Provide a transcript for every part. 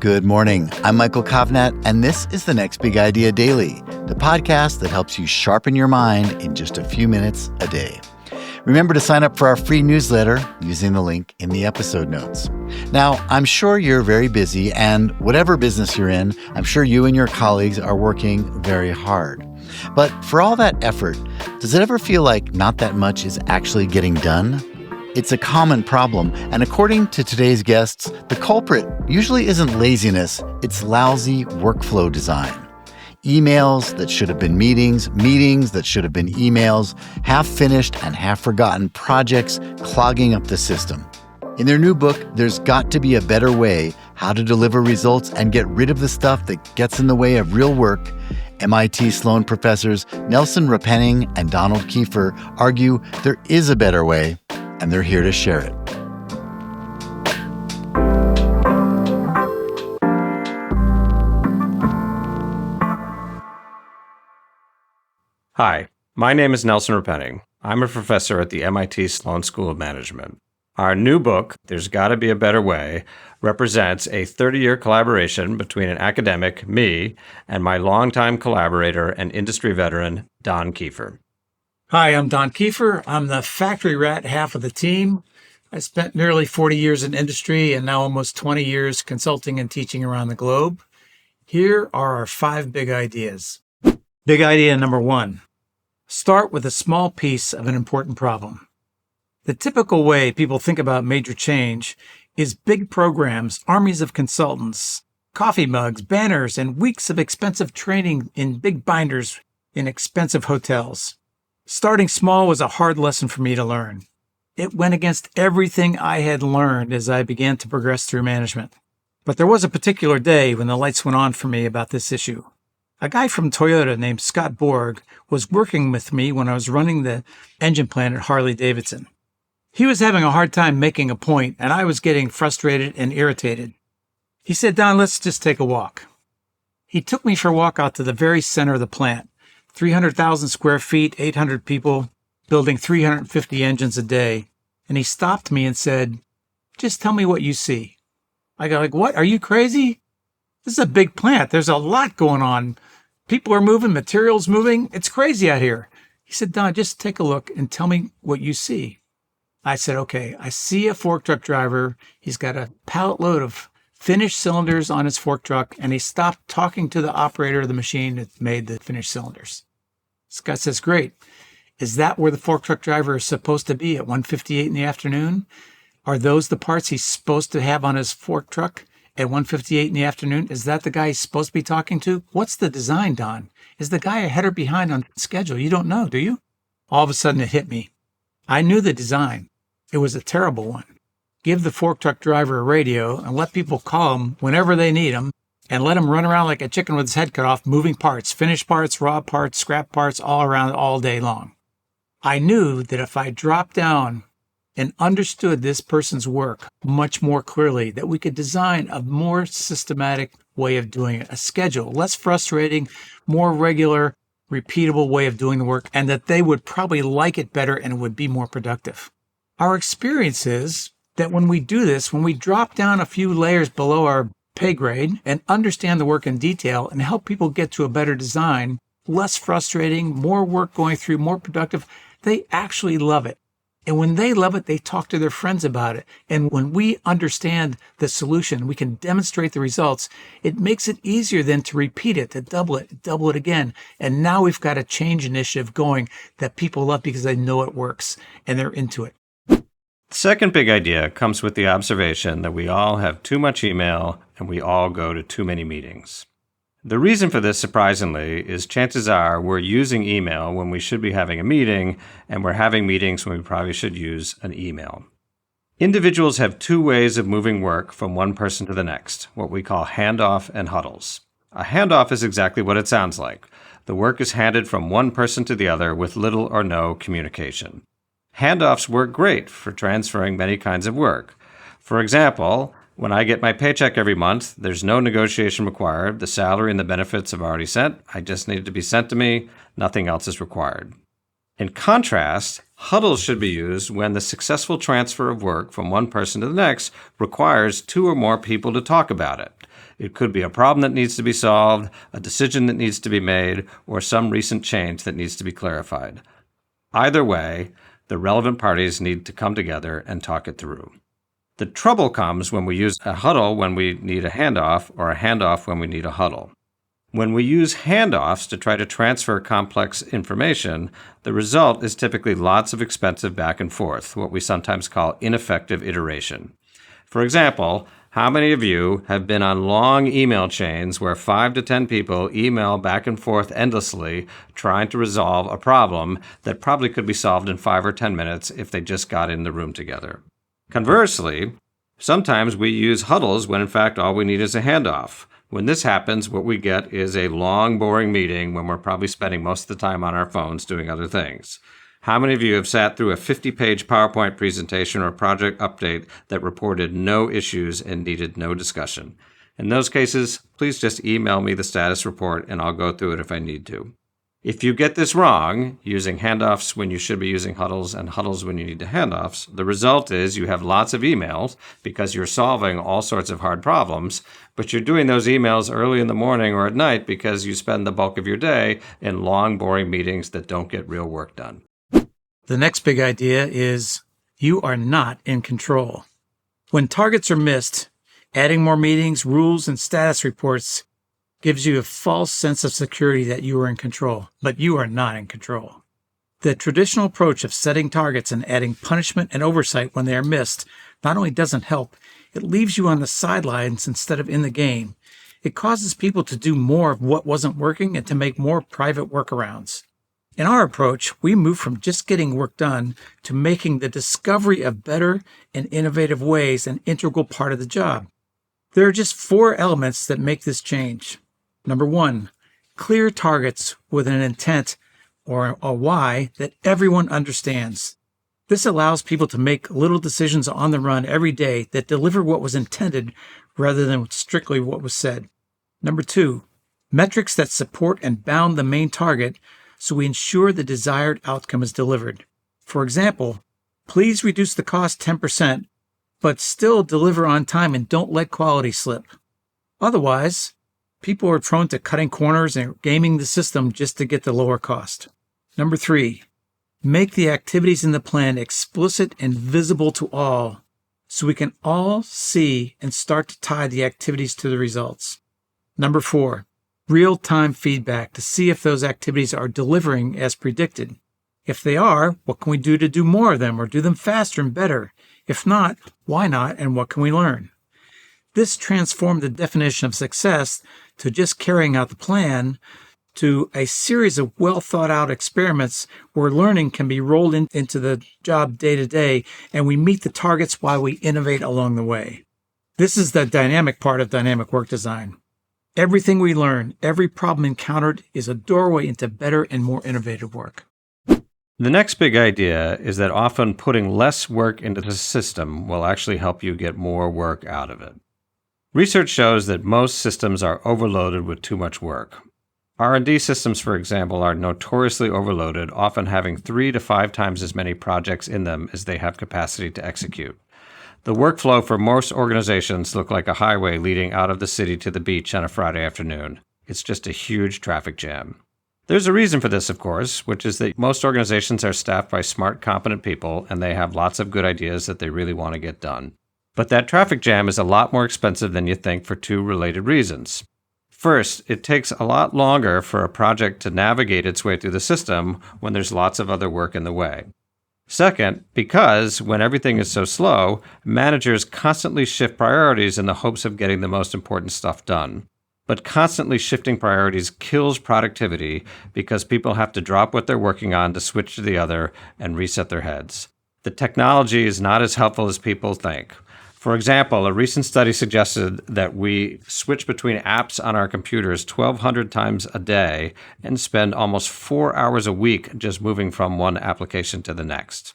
Good morning. I'm Michael Kovnat, and this is the Next Big Idea Daily, the podcast that helps you sharpen your mind in just a few minutes a day. Remember to sign up for our free newsletter using the link in the episode notes. Now, I'm sure you're very busy, and whatever business you're in, I'm sure you and your colleagues are working very hard. But for all that effort, does it ever feel like not that much is actually getting done? It's a common problem, and according to today's guests, the culprit usually isn't laziness, it's lousy workflow design. Emails that should have been meetings, meetings that should have been emails, half-finished and half-forgotten projects clogging up the system. In their new book, There's Got to Be a Better Way, How to Deliver Results and Get Rid of the Stuff That Gets in the Way of Real Work, MIT Sloan professors Nelson Repenning and Donald Kiefer argue there is a better way, and they're here to share it. Hi, my name is Nelson Repenning. I'm a professor at the MIT Sloan School of Management. Our new book, There's Gotta Be a Better Way, represents a 30-year collaboration between an academic, me, and my longtime collaborator and industry veteran, Don Kiefer. Hi, I'm Don Kiefer. I'm the factory rat half of the team. I spent nearly 40 years in industry and now almost 20 years consulting and teaching around the globe. Here are our 5 big ideas. Big idea number 1. Start with a small piece of an important problem. The typical way people think about major change is big programs, armies of consultants, coffee mugs, banners, and weeks of expensive training in big binders in expensive hotels. Starting small was a hard lesson for me to learn. It went against everything I had learned as I began to progress through management. But there was a particular day when the lights went on for me about this issue. A guy from Toyota named Scott Borg was working with me when I was running the engine plant at Harley-Davidson. He was having a hard time making a point, and I was getting frustrated and irritated. He said, "Don, let's just take a walk." He took me for a walk out to the very center of the plant, 300,000 square feet, 800 people, building 350 engines a day. And he stopped me and said, "Just tell me what you see." I go like, "What? Are you crazy? This is a big plant. There's a lot going on. People are moving, materials moving. It's crazy out here." He said, "Don, just take a look and tell me what you see." I said, "Okay, I see a fork truck driver. He's got a pallet load of finished cylinders on his fork truck, and he stopped talking to the operator of the machine that made the finished cylinders." Scott says, "Great. Is that where the fork truck driver is supposed to be at 1:58 in the afternoon? Are those the parts he's supposed to have on his fork truck at 1:58 in the afternoon? Is that the guy he's supposed to be talking to? What's the design, Don? Is the guy ahead or behind on schedule? You don't know, do you?" All of a sudden it hit me. I knew the design. It was a terrible one. Give the fork truck driver a radio and let people call him whenever they need him, and let him run around like a chicken with his head cut off, moving parts, finished parts, raw parts, scrap parts, all around all day long. I knew that if I dropped down and understood this person's work much more clearly, that we could design a more systematic way of doing it, a schedule, less frustrating, more regular, repeatable way of doing the work, and that they would probably like it better and would be more productive. Our experience is that when we do this, when we drop down a few layers below our pay grade and understand the work in detail and help people get to a better design, less frustrating, more work going through, more productive, they actually love it. And when they love it, they talk to their friends about it. And when we understand the solution, we can demonstrate the results. It makes it easier then to repeat it, to double it again. And now we've got a change initiative going that people love because they know it works and they're into it. The second big idea comes with the observation that we all have too much email and we all go to too many meetings. The reason for this, surprisingly, is chances are we're using email when we should be having a meeting, and we're having meetings when we probably should use an email. Individuals have 2 ways of moving work from one person to the next, what we call handoff and huddles. A handoff is exactly what it sounds like. The work is handed from one person to the other with little or no communication. Handoffs work great for transferring many kinds of work. For example, when I get my paycheck every month, there's no negotiation required. The salary and the benefits have already sent. I just need it to be sent to me. Nothing else is required. In contrast, huddles should be used when the successful transfer of work from one person to the next requires 2 or more people to talk about it. It could be a problem that needs to be solved, a decision that needs to be made, or some recent change that needs to be clarified. Either way, the relevant parties need to come together and talk it through. The trouble comes when we use a huddle when we need a handoff, or a handoff when we need a huddle. When we use handoffs to try to transfer complex information, the result is typically lots of expensive back and forth, what we sometimes call ineffective iteration. For example, how many of you have been on long email chains where 5 to 10 people email back and forth endlessly trying to resolve a problem that probably could be solved in 5 or 10 minutes if they just got in the room together? Conversely, sometimes we use huddles when in fact all we need is a handoff. When this happens, what we get is a long, boring meeting when we're probably spending most of the time on our phones doing other things. How many of you have sat through a 50-page PowerPoint presentation or project update that reported no issues and needed no discussion? In those cases, please just email me the status report and I'll go through it if I need to. If you get this wrong, using handoffs when you should be using huddles and huddles when you need to handoffs, the result is you have lots of emails because you're solving all sorts of hard problems, but you're doing those emails early in the morning or at night because you spend the bulk of your day in long, boring meetings that don't get real work done. The next big idea is you are not in control. When targets are missed, adding more meetings, rules, and status reports gives you a false sense of security that you are in control, but you are not in control. The traditional approach of setting targets and adding punishment and oversight when they are missed not only doesn't help, it leaves you on the sidelines instead of in the game. It causes people to do more of what wasn't working and to make more private workarounds. In our approach, we move from just getting work done to making the discovery of better and innovative ways an integral part of the job. There are just 4 elements that make this change. Number 1, clear targets with an intent or a why that everyone understands. This allows people to make little decisions on the run every day that deliver what was intended rather than strictly what was said. Number 2, metrics that support and bound the main target so we ensure the desired outcome is delivered. For example, please reduce the cost 10%, but still deliver on time and don't let quality slip. Otherwise, people are prone to cutting corners and gaming the system just to get the lower cost. Number 3, make the activities in the plan explicit and visible to all so we can all see and start to tie the activities to the results. Number 4, real-time feedback to see if those activities are delivering as predicted. If they are, what can we do to do more of them or do them faster and better? If not, why not and what can we learn? This transformed the definition of success to just carrying out the plan to a series of well-thought-out experiments where learning can be rolled into the job day to day, and we meet the targets while we innovate along the way. This is the dynamic part of dynamic work design. Everything we learn, every problem encountered is a doorway into better and more innovative work. The next big idea is that often putting less work into the system will actually help you get more work out of it. Research shows that most systems are overloaded with too much work. R&D systems, for example, are notoriously overloaded, often having 3 to 5 times as many projects in them as they have capacity to execute. The workflow for most organizations look like a highway leading out of the city to the beach on a Friday afternoon. It's just a huge traffic jam. There's a reason for this, of course, which is that most organizations are staffed by smart, competent people, and they have lots of good ideas that they really want to get done. But that traffic jam is a lot more expensive than you think for 2 related reasons. First, it takes a lot longer for a project to navigate its way through the system when there's lots of other work in the way. Second, because when everything is so slow, managers constantly shift priorities in the hopes of getting the most important stuff done. But constantly shifting priorities kills productivity because people have to drop what they're working on to switch to the other and reset their heads. The technology is not as helpful as people think. For example, a recent study suggested that we switch between apps on our computers 1,200 times a day and spend almost 4 hours a week just moving from one application to the next.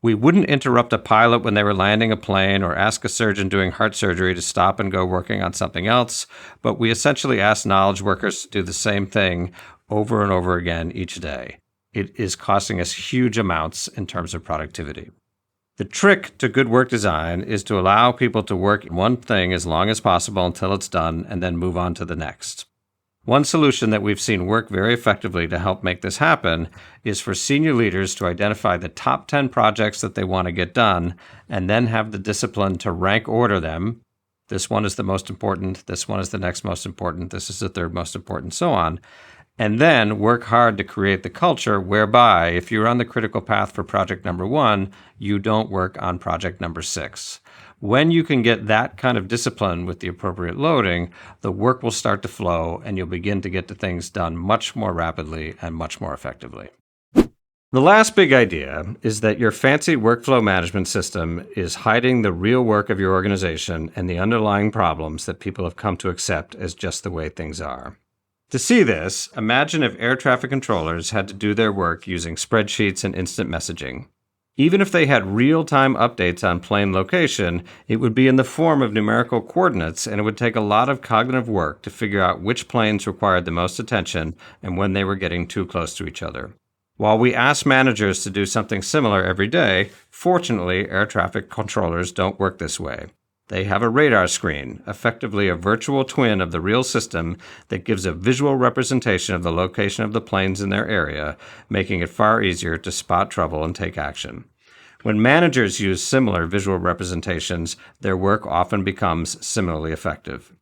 We wouldn't interrupt a pilot when they were landing a plane or ask a surgeon doing heart surgery to stop and go working on something else, but we essentially ask knowledge workers to do the same thing over and over again each day. It is costing us huge amounts in terms of productivity. The trick to good work design is to allow people to work in one thing as long as possible until it's done and then move on to the next. One solution that we've seen work very effectively to help make this happen is for senior leaders to identify the top 10 projects that they want to get done and then have the discipline to rank order them. This one is the most important, this one is the next most important, this is the third most important, so on. And then work hard to create the culture whereby if you're on the critical path for project number 1, you don't work on project number 6. When you can get that kind of discipline with the appropriate loading, the work will start to flow and you'll begin to get the things done much more rapidly and much more effectively. The last big idea is that your fancy workflow management system is hiding the real work of your organization and the underlying problems that people have come to accept as just the way things are. To see this, imagine if air traffic controllers had to do their work using spreadsheets and instant messaging. Even if they had real-time updates on plane location, it would be in the form of numerical coordinates, and it would take a lot of cognitive work to figure out which planes required the most attention and when they were getting too close to each other. While we ask managers to do something similar every day, fortunately, air traffic controllers don't work this way. They have a radar screen, effectively a virtual twin of the real system that gives a visual representation of the location of the planes in their area, making it far easier to spot trouble and take action. When managers use similar visual representations, their work often becomes similarly effective.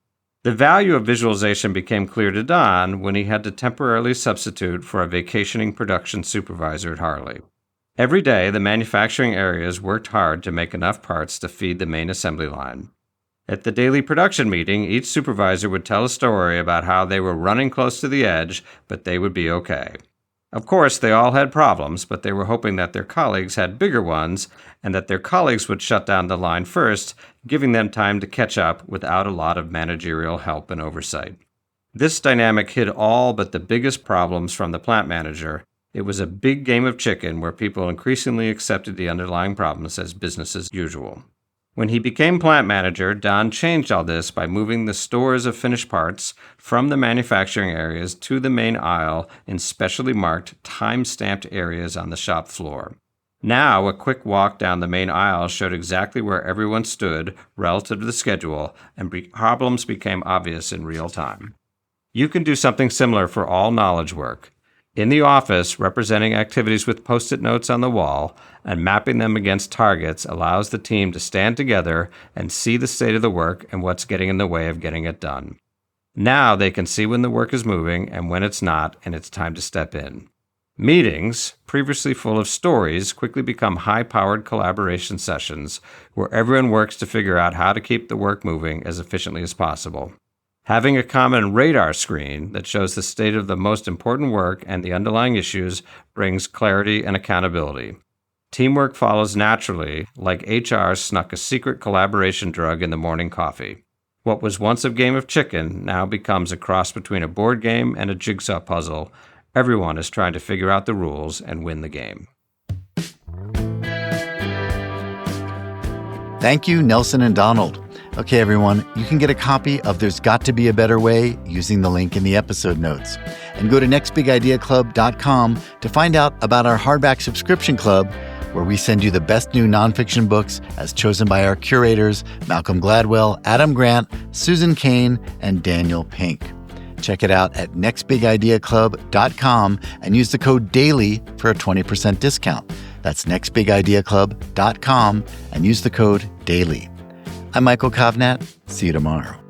The value of visualization became clear to Don when he had to temporarily substitute for a vacationing production supervisor at Harley. Every day, the manufacturing areas worked hard to make enough parts to feed the main assembly line. At the daily production meeting, each supervisor would tell a story about how they were running close to the edge, but they would be okay. Of course, they all had problems, but they were hoping that their colleagues had bigger ones and that their colleagues would shut down the line first, giving them time to catch up without a lot of managerial help and oversight. This dynamic hid all but the biggest problems from the plant manager. It was a big game of chicken where people increasingly accepted the underlying problems as business as usual. When he became plant manager, Don changed all this by moving the stores of finished parts from the manufacturing areas to the main aisle in specially marked, time-stamped areas on the shop floor. Now, a quick walk down the main aisle showed exactly where everyone stood relative to the schedule, and problems became obvious in real time. You can do something similar for all knowledge work. In the office, representing activities with Post-it notes on the wall and mapping them against targets allows the team to stand together and see the state of the work and what's getting in the way of getting it done. Now they can see when the work is moving and when it's not, and it's time to step in. Meetings, previously full of stories, quickly become high-powered collaboration sessions where everyone works to figure out how to keep the work moving as efficiently as possible. Having a common radar screen that shows the state of the most important work and the underlying issues brings clarity and accountability. Teamwork follows naturally, like HR snuck a secret collaboration drug in the morning coffee. What was once a game of chicken now becomes a cross between a board game and a jigsaw puzzle. Everyone is trying to figure out the rules and win the game. Thank you, Nelson and Donald. Okay, everyone, you can get a copy of There's Got to Be a Better Way using the link in the episode notes. And go to nextbigideaclub.com to find out about our hardback subscription club, where we send you the best new nonfiction books as chosen by our curators, Malcolm Gladwell, Adam Grant, Susan Cain, and Daniel Pink. Check it out at nextbigideaclub.com and use the code DAILY for a 20% discount. That's nextbigideaclub.com and use the code DAILY. I'm Michael Kovnat. See you tomorrow.